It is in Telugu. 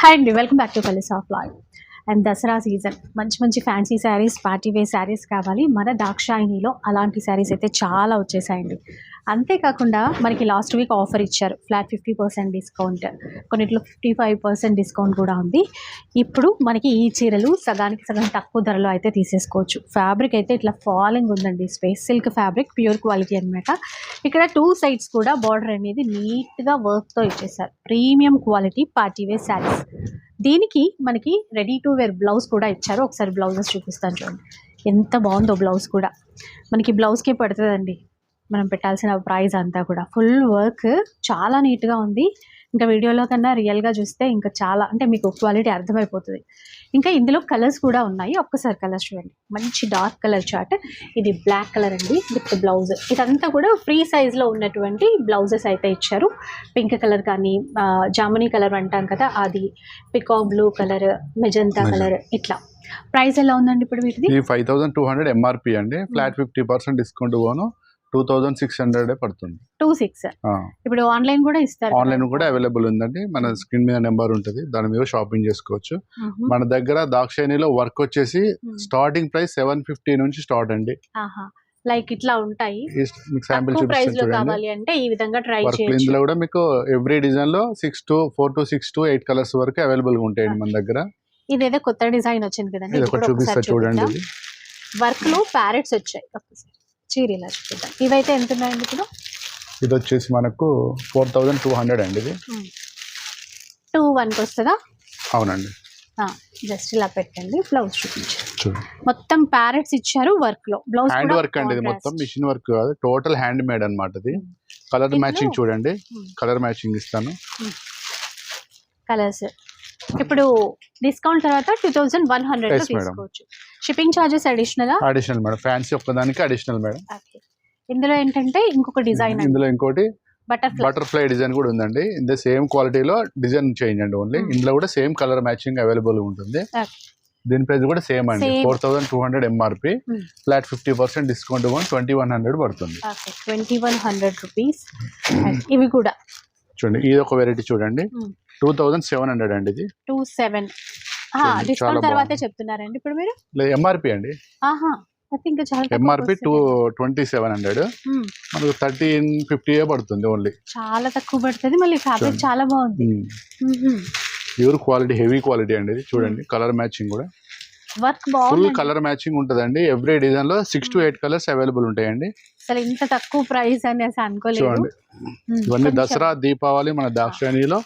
హాయ్ అండి, welcome back to Colours of Life. And Dasara season మంచి మంచి fancy saris, party wear saris కావాలి మన దాక్షాయినిలో. అలాంటి శారీస్ అయితే చాలా వచ్చేసాయండి. అంతేకాకుండా మనకి లాస్ట్ వీక్ ఆఫర్ ఇచ్చారు, ఫ్లాట్ 50% డిస్కౌంట్, కొన్నిట్లో 55% డిస్కౌంట్ కూడా ఉంది. ఇప్పుడు మనకి ఈ చీరలు సగానికి సగం తక్కువ ధరలో అయితే తీసేసుకోవచ్చు. ఫ్యాబ్రిక్ అయితే ఇట్లా ఫాలింగ్ ఉందండి, space silk fabric, pure quality అనమాట. ఇక్కడ 2 సైడ్స్ కూడా బార్డర్ అనేది నీట్గా వర్క్తో ఇచ్చేసారు. Premium quality party wear saris. దీనికి మనకి రెడీ టు వేర్ బ్లౌజ్ కూడా ఇచ్చారు. ఒకసారి బ్లౌజెస్ చూపిస్తాను చూడండి, ఎంత బాగుందో బ్లౌజ్ కూడా. మనకి బ్లౌజ్కే పడుతుందండి మనం పెట్టాల్సిన ప్రైస్ అంతా కూడా. ఫుల్ వర్క్ చాలా నీట్గా ఉంది. ఇంకా వీడియోలో కన్నా రియల్గా చూస్తే ఇంకా చాలా అంటే మీకు క్వాలిటీ అర్థమైపోతుంది. ఇంకా ఇందులో కలర్స్ కూడా ఉన్నాయి, ఒక్కసారి కలర్స్ చూడండి. మంచి డార్క్ కలర్ చార్ట్, ఇది బ్లాక్ కలర్ అండి విత్ బ్లౌజ్. ఇదంతా కూడా ఫ్రీ సైజ్లో ఉన్నటువంటి బ్లౌజెస్ అయితే ఇచ్చారు. పింక్ కలర్ కానీ జామునీ కలర్ అంటాం కదా అది, peacock blue colour, magenta colour, ఇట్లా. ప్రైస్ ఎలా ఉందండి ఇప్పుడు వీటిది? 5200 ఎంఆర్పి అండి, ఫ్లాట్ 50% డిస్కౌంట్ పోను 2600 పడుతుంది. 26. ఇప్పుడు ఆన్లైన్ కూడా ఇస్తారు, ఆన్లైన్ కూడా అవైలబుల్ ఉందండి. మన స్క్రీన్ మీద నెంబర్ ఉంటుంది, దాని మీద షాపింగ్ చేసుకోవచ్చు. మన దగ్గర దాక్షాయినిలో వర్క్ వచ్చేసి స్టార్టింగ్ ప్రైస్ 750 నుంచి స్టార్ట్ అండి. లైక్ ఇట్లా ఉంటాయి. మీకు శాంపిల్ చూపిస్తాను కావాలి అంటే ఈ విధంగా ట్రై చేయొచ్చు. ఇందులో కూడా మీకు ఎవ్రీ డిజైన్ లో 4 to 6 to 8 కలర్స్ వరకు అవైలబుల్ గా ఉంటాయండి మన దగ్గర. ఇదేదో కొత్త డిజైన్ వచ్చింది కదండి, ఇది ఒకటి చూపిస్తా చూడండి. వర్క్ లో ప్యారెట్స్ వచ్చాయి. చీర ఇలా చూద్దాం. ఇవైతే ఎంత ఉన్నాయండి ఇప్పుడు? ఇది వచ్చేసి మనకు 4200 అండి. ఇది 2-1 వస్తుందా? అవునండి. జస్ట్ ఇలా పెట్టండి, బ్లౌజ్ చూపించారు. మొత్తం ప్యారెట్స్ ఇచ్చారు వర్క్ లో. బ్లౌజ్ హ్యాండ్ వర్క్ అండి, ఇది మొత్తం మిషన్ వర్క్ కాదు, టోటల్ హ్యాండ్ మేడ్ అన్నమాట. ఇది కలర్ మ్యాచింగ్ చూడండి, కలర్ మ్యాచింగ్ ఇస్తాను. కలర్స్ ఇప్పుడు డిస్కౌంట్ తర్వాత 2100 తీసుకోవచ్చు. Shipping charges additional madam. Fancy ఒక్కదానికి అడిషనల్ మేడం. ఇందులో ఏంటంటే ఇంకొక డిజైన్, ఇందులో ఇంకోటి బటర్ఫ్లై డిజైన్ కూడా ఉందండి. ఇంత సేమ్ క్వాలిటీలో డిజైన్ చేంజ్ అండి ఓన్లీ. ఇందులో కూడా సేమ్ కలర్ మ్యాచింగ్ అవైలబుల్ ఉంటుంది. దీని ప్రైస్ కూడా సేమ్ అండి, 4200 ఎంఆర్పి, ఫ్లాట్ 50% డిస్కౌంట్ 2100 పడుతుంది. 2100 రూపీస్. ఇవి కూడా చూడండి, ఇది ఒక వెరైటీ చూడండి, 2700 అండి. ఇది 27 డిస్కౌంట్ తర్వాతే చెప్తున్నారండి ఇప్పుడు మీరు? ఎంఆర్పి అండి, ఎంఆర్పి 2700, మనకు 1350 పడుతుంది ఓన్లీ. చాలా తక్కువ పడుతుంది. మళ్ళీ ఫ్యాబ్రిక్ చాలా బాగుంది, ప్యూర్ క్వాలిటీ, హెవీ క్వాలిటీ అండి. ఇది చూడండి, కలర్ మ్యాచింగ్ కూడా వర్క్ బాగుంది, ఫుల్ కలర్ మ్యాచింగ్ ఉంటదండి. ఎవ్రీ డిజైన్ లో 6 to 8 కలర్స్ అవైలబుల్ ఉంటాయండి. అసలు ఇంత తక్కువ ప్రైస్ అని అనుకోలేదు. చూడండి, ఇవన్నీ దసరా దీపావళి మన దాక్షాయినిలో